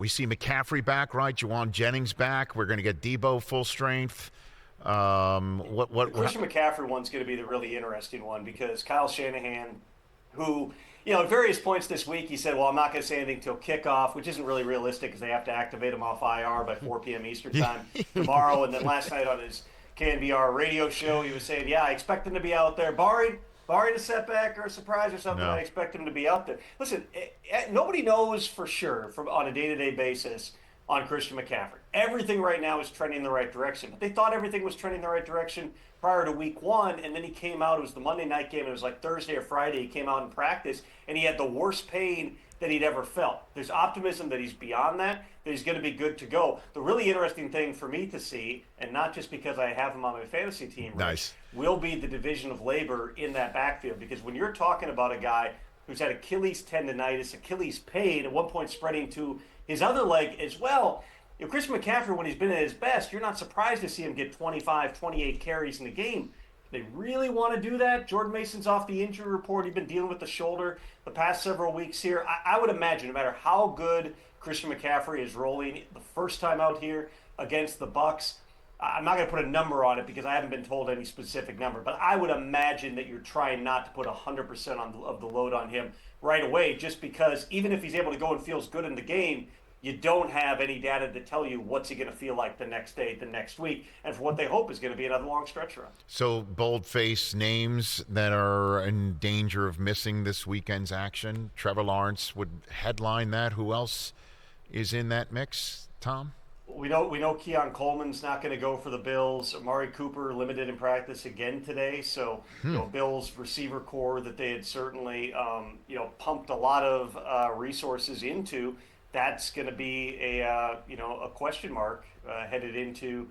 We see McCaffrey back, right? Juwan Jennings back. We're going to get Debo full strength. The Christian McCaffrey one's going to be the really interesting one because Kyle Shanahan, who, at various points this week, he said, well, I'm not going to say anything till kickoff, which isn't really realistic because they have to activate him off IR by 4 p.m. Eastern time tomorrow. And then last night on his KNBR radio show, he was saying, yeah, I expect him to be out there, barring a setback or a surprise or something. No. I expect him to be out there. Listen, nobody knows for sure on a day-to-day basis on Christian McCaffrey. Everything right now is trending in the right direction. But they thought everything was trending in the right direction prior to week one, and then he came out. It was the Monday night game. It was like Thursday or Friday. He came out in practice, and he had the worst pain that he'd ever felt. There's optimism that he's beyond that he's going to be good to go. The really interesting thing for me to see, and not just because I have him on my fantasy team, nice, will be the division of labor in that backfield. Because when you're talking about a guy who's had Achilles tendonitis, Achilles pain, at one point spreading to his other leg as well. Christian McCaffrey, when he's been at his best, you're not surprised to see him get 25, 28 carries in the game. They really want to do that. Jordan Mason's off the injury report. He's been dealing with the shoulder the past several weeks here. I would imagine no matter how good Christian McCaffrey is rolling the first time out here against the Bucs, I'm not going to put a number on it because I haven't been told any specific number, but I would imagine that you're trying not to put 100% of the load on him right away, just because even if he's able to go and feels good in the game, you don't have any data to tell you what's he going to feel like the next day, the next week, and for what they hope is going to be another long stretch run. So bold-faced names that are in danger of missing this weekend's action. Trevor Lawrence would headline that. Who else is in that mix, Tom? We know Keon Coleman's not going to go for the Bills. Amari Cooper limited in practice again today. So, Bills receiver core that they had certainly, pumped a lot of resources into. That's going to be a question mark headed into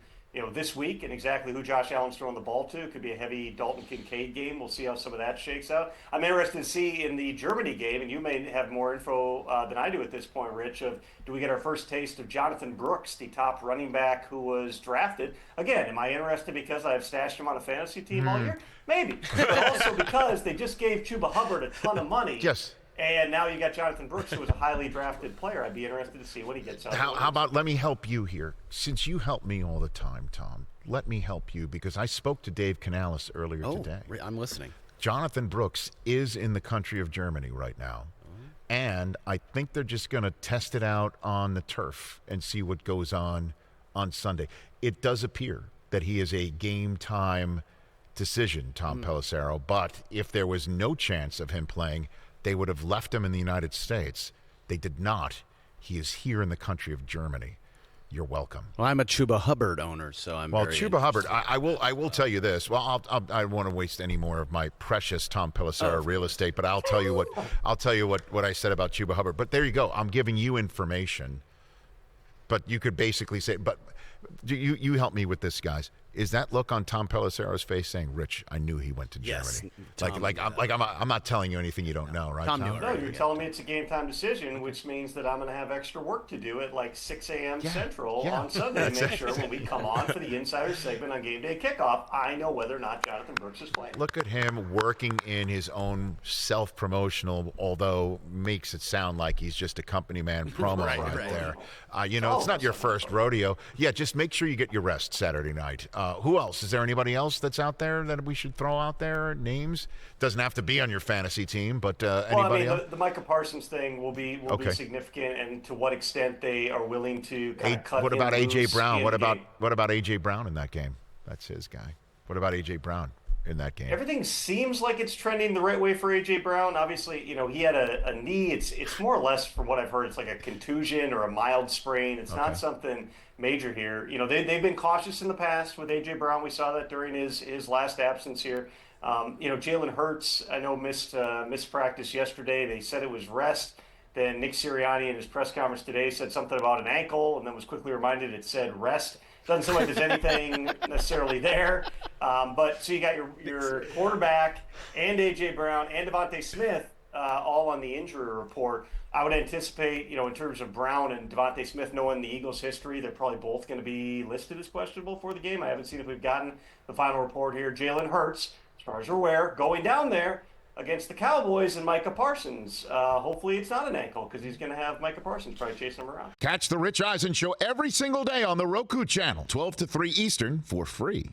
this week, and exactly who Josh Allen's throwing the ball to. It could be a heavy Dalton Kincaid game. We'll see how some of that shakes out. I'm interested to see in the Germany game, and you may have more info than I do at this point, Rich, of do we get our first taste of Jonathan Brooks, the top running back who was drafted? Again, am I interested because I have stashed him on a fantasy team all year? Maybe. But also because they just gave Chuba Hubbard a ton of money. Yes. And now you got Jonathan Brooks, who was a highly drafted player. I'd be interested to see what he gets out of. How about let me help you here? Since you help me all the time, Tom, let me help you because I spoke to Dave Canales earlier today. I'm listening. Jonathan Brooks is in the country of Germany right now. And I think they're just going to test it out on the turf and see what goes on Sunday. It does appear that he is a game-time decision, Tom Pelissero. But if there was no chance of him playing, they would have left him in the United States. They did not. He is here in the country of Germany. You're welcome. Well, I'm a Chuba Hubbard owner, so I'm very Chuba Hubbard, I will tell you this. Well, I don't want to waste any more of my precious Tom Pelissero real estate, but I'll tell you what I said about Chuba Hubbard. But there you go. I'm giving you information. But you could basically say, but you help me with this, guys. Is that look on Tom Pelissero's face saying, "Rich, I knew he went to Germany"? Tom, I'm not telling you anything you don't know, right? Tom? No, you're telling me it's a game time decision, which means that I'm going to have extra work to do at like 6 a.m. Central on Sunday to make sure when we come on for the Insider segment on game day kickoff, I know whether or not Jonathan Brooks is playing. Look at him working in his own self-promotional, although makes it sound like he's just a company man promo right there. It's not your first rodeo. Yeah, just make sure you get your rest Saturday night. Who else? Is there anybody else that's out there that we should throw out there? Names? Doesn't have to be on your fantasy team, but anybody else? The Micah Parsons thing will be significant, and to what extent they are willing to kind of cut. What about A.J. Brown? What game. about A.J. Brown in that game? That's his guy. What about A.J. Brown in that game? Everything seems like it's trending the right way for A.J. Brown. Obviously, he had a knee. It's more or less, from what I've heard, it's like a contusion or a mild sprain. It's not something major here. They've been cautious in the past with A.J. Brown. We saw that during his last absence here. Jalen Hurts, I know, missed practice yesterday. They said it was rest. Then Nick Sirianni in his press conference today said something about an ankle, and then was quickly reminded it said rest. Doesn't seem like there's anything necessarily there. But so you got your quarterback and A.J. Brown and Devontae Smith all on the injury report. I would anticipate, in terms of Brown and Devontae Smith, knowing the Eagles' history, they're probably both going to be listed as questionable for the game. I haven't seen if we've gotten the final report here. Jalen Hurts, as far as we're aware, going down there against the Cowboys and Micah Parsons. Hopefully it's not an ankle because he's going to have Micah Parsons probably chasing him around. Catch the Rich Eisen Show every single day on the Roku Channel, 12 to 3 Eastern, for free.